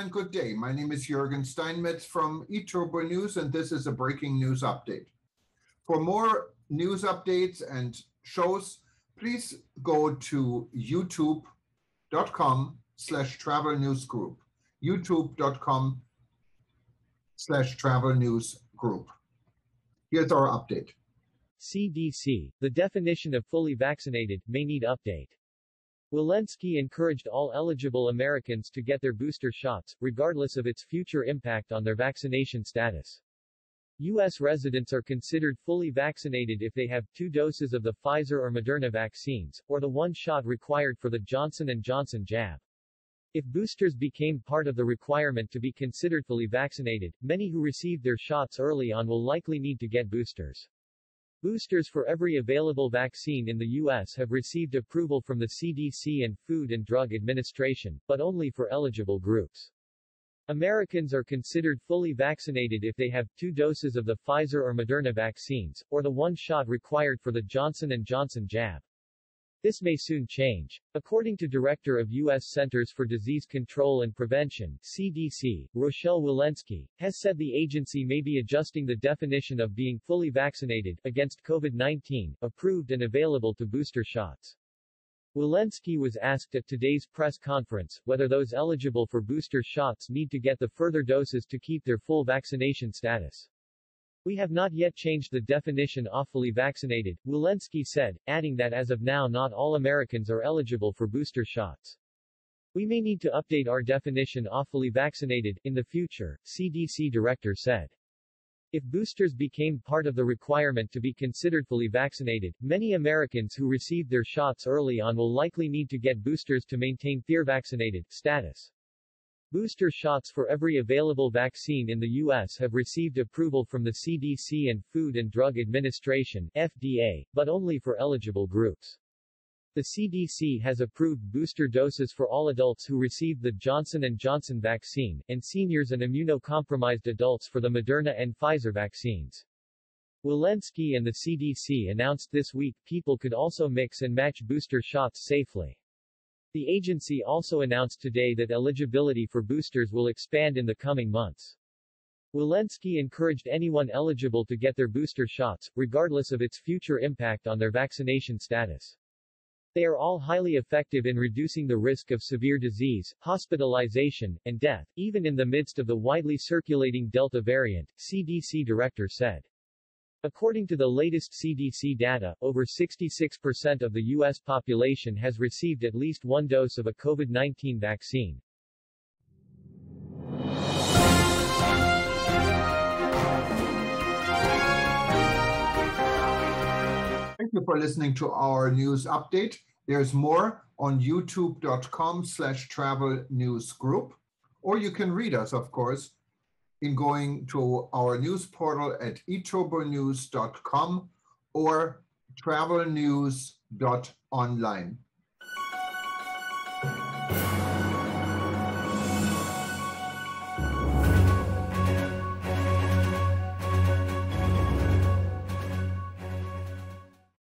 and good day. My name is Jürgen Steinmetz from eTurboNews, and this is a breaking news update. For more news updates and shows, please go to youtube.com/travel news group, youtube.com/travel news group. Here's our update. CDC, the definition of fully vaccinated, may need update. Walensky encouraged all eligible Americans to get their booster shots, regardless of its future impact on their vaccination status. U.S. residents are considered fully vaccinated if they have 2 doses of the Pfizer or Moderna vaccines, or the 1 shot required for the Johnson & Johnson jab. If boosters became part of the requirement to be considered fully vaccinated, many who received their shots early on will likely need to get boosters. Boosters for every available vaccine in the U.S. have received approval from the CDC and Food and Drug Administration, but only for eligible groups. Americans are considered fully vaccinated if they have 2 doses of the Pfizer or Moderna vaccines, or the 1 shot required for the Johnson & Johnson jab. This may soon change. According to Director of U.S. Centers for Disease Control and Prevention, CDC, Rochelle Walensky, has said the agency may be adjusting the definition of being fully vaccinated against COVID-19, approved and available to booster shots. Walensky was asked at today's press conference whether those eligible for booster shots need to get the further doses to keep their full vaccination status. We have not yet changed the definition of fully vaccinated, Walensky said, adding that as of now not all Americans are eligible for booster shots. We may need to update our definition of fully vaccinated in the future, CDC director said. If boosters became part of the requirement to be considered fully vaccinated, many Americans who received their shots early on will likely need to get boosters to maintain their vaccinated status. Booster shots for every available vaccine in the U.S. have received approval from the CDC and Food and Drug Administration (FDA), but only for eligible groups. The CDC has approved booster doses for all adults who received the Johnson & Johnson vaccine, and seniors and immunocompromised adults for the Moderna and Pfizer vaccines. Walensky and the CDC announced this week people could also mix and match booster shots safely. The agency also announced today that eligibility for boosters will expand in the coming months. Walensky encouraged anyone eligible to get their booster shots, regardless of its future impact on their vaccination status. They are all highly effective in reducing the risk of severe disease, hospitalization, and death, even in the midst of the widely circulating Delta variant, CDC director said. According to the latest CDC data, over 66% of the U.S. population has received at least 1 dose of a COVID-19 vaccine. Thank you for listening to our news update. There's more on youtube.com/travel news group, or you can read us, of course, in going to our news portal at eTurboNews.com or travelnews.online.